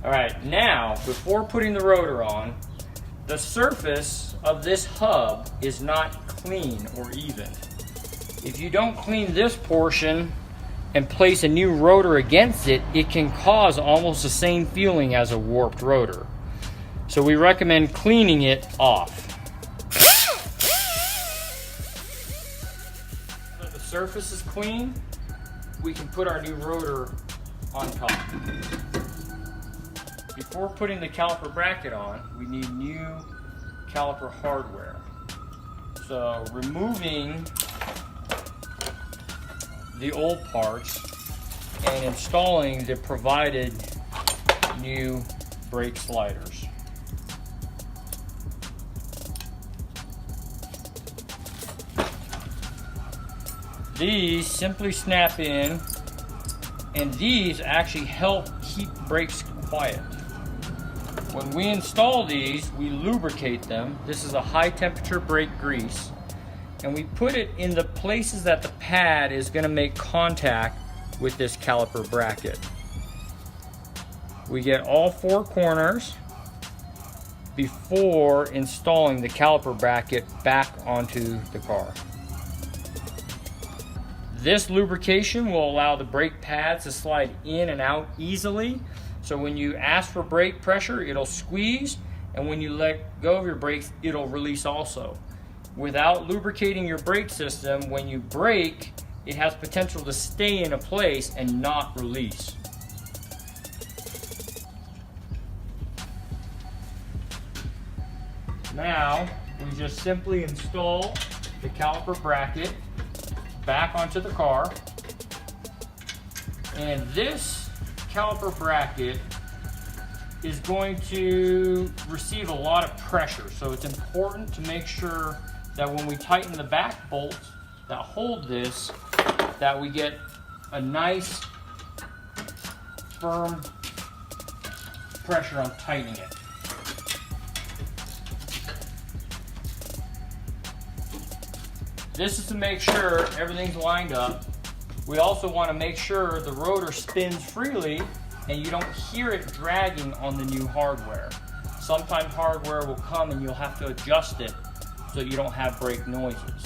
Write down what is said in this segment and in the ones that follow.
All right, now, before putting the rotor on, the surface of this hub is not clean or even. If you don't clean this portion and place a new rotor against it, it can cause almost the same feeling as a warped rotor. So we recommend cleaning it off. So the surface is clean, we can put our new rotor on top. Before putting the caliper bracket on, we need new caliper hardware. So removing the old parts and installing the provided new brake sliders. These simply snap in, and these actually help keep brakes quiet. When we install these, we lubricate them. This is a high temperature brake grease, and we put it in the places that the pad is going to make contact with this caliper bracket. We get all four corners before installing the caliper bracket back onto the car. This lubrication will allow the brake pads to slide in and out easily. So when you ask for brake pressure, it'll squeeze, and when you let go of your brakes, it'll release also. Without lubricating your brake system, when you brake, it has potential to stay in a place and not release. Now, we just simply install the caliper bracket back onto the car, and this caliper bracket is going to receive a lot of pressure, so it's important to make sure that when we tighten the back bolts that hold this, that we get a nice firm pressure on tightening it. This is to make sure everything's lined up. We also want to make sure the rotor spins freely and you don't hear it dragging on the new hardware. Sometimes hardware will come and you'll have to adjust it so you don't have brake noises.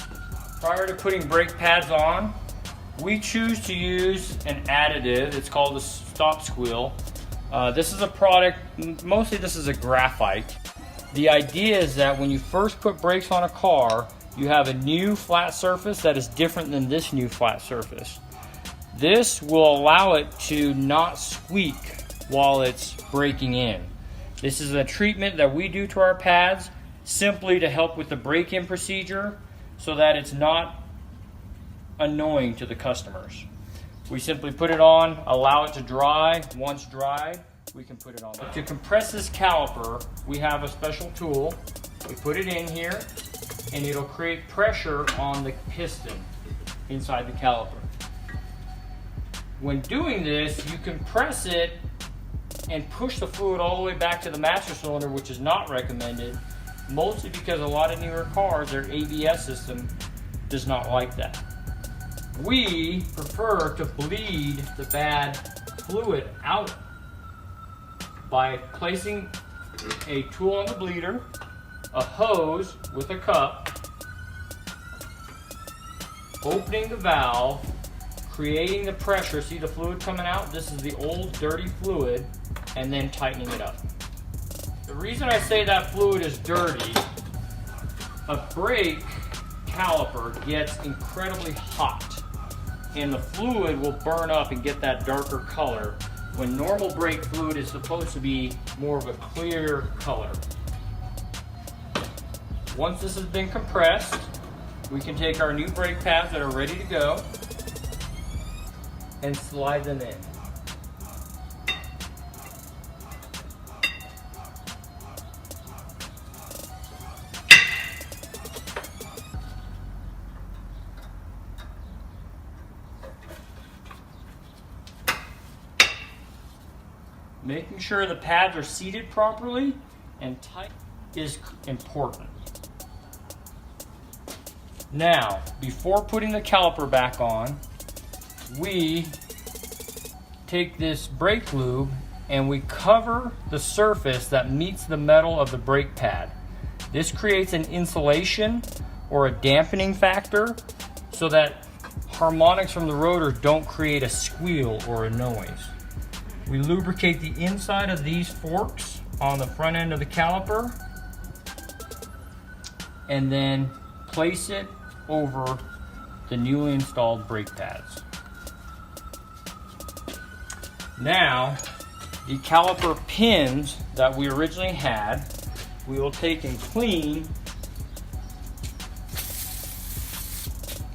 Prior to putting brake pads on, we choose to use an additive. It's called a stop squeal. This is a product, mostly this is a graphite. The idea is that when you first put brakes on a car, you have a new flat surface that is different than this new flat surface. This will allow it to not squeak while it's braking in. This is a treatment that we do to our pads simply to help with the break-in procedure so that it's not annoying to the customers. We simply put it on, allow it to dry. Once dried, we can put it on. To compress this caliper, we have a special tool. We put it in here, and it'll create pressure on the piston inside the caliper. When doing this, you can press it and push the fluid all the way back to the master cylinder, which is not recommended, mostly because a lot of newer cars, their ABS system does not like that. We prefer to bleed the bad fluid out by placing a tool on the bleeder, a hose with a cup, opening the valve, creating the pressure. See the fluid coming out? This is the old dirty fluid, and then tightening it up. The reason I say that fluid is dirty, a brake caliper gets incredibly hot, and the fluid will burn up and get that darker color when normal brake fluid is supposed to be more of a clear color. Once this has been compressed, we can take our new brake pads that are ready to go and slide them in. Making sure the pads are seated properly and tight is important. Now, before putting the caliper back on, we take this brake lube and we cover the surface that meets the metal of the brake pad. This creates an insulation or a dampening factor so that harmonics from the rotor don't create a squeal or a noise. We lubricate the inside of these forks on the front end of the caliper and then place it over the newly installed brake pads. Now, the caliper pins that we originally had, we will take and clean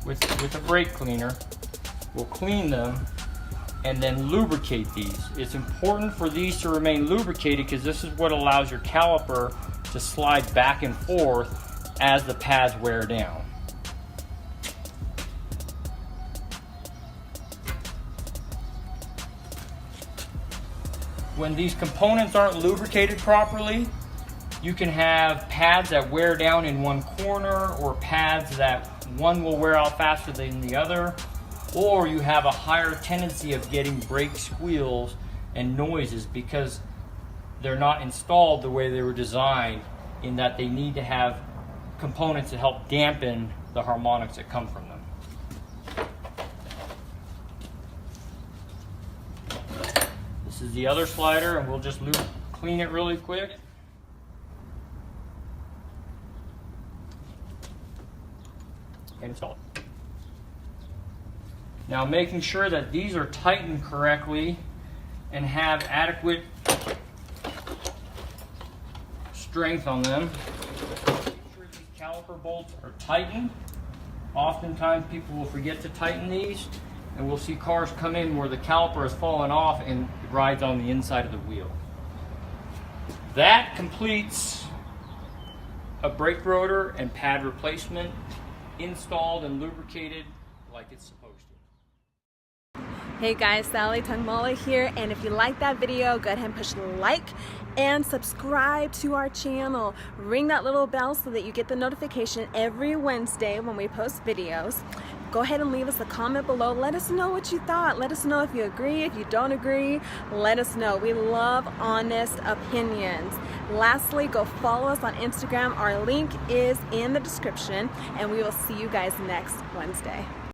with a brake cleaner. We'll clean them and then lubricate these. It's important for these to remain lubricated because this is what allows your caliper to slide back and forth as the pads wear down. When these components aren't lubricated properly, you can have pads that wear down in one corner, or pads that one will wear out faster than the other, or you have a higher tendency of getting brake squeals and noises because they're not installed the way they were designed, in that they need to have components to help dampen the harmonics that come from them. This is the other slider, and we'll just clean it really quick. And install it. Now, making sure that these are tightened correctly and have adequate strength on them. Make sure these caliper bolts are tightened. Oftentimes people will forget to tighten these, and we'll see cars come in where the caliper has fallen off and it rides on the inside of the wheel. That completes a brake rotor and pad replacement, installed and lubricated like it's supposed to. Hey guys, Sally Tungmala here, and if you like that video, go ahead and push like and subscribe to our channel. Ring that little bell so that you get the notification every Wednesday when we post videos. Go ahead and leave us a comment below. Let us know what you thought. Let us know if you agree, if you don't agree. Let us know. We love honest opinions. Lastly, go follow us on Instagram. Our link is in the description, and we will see you guys next Wednesday.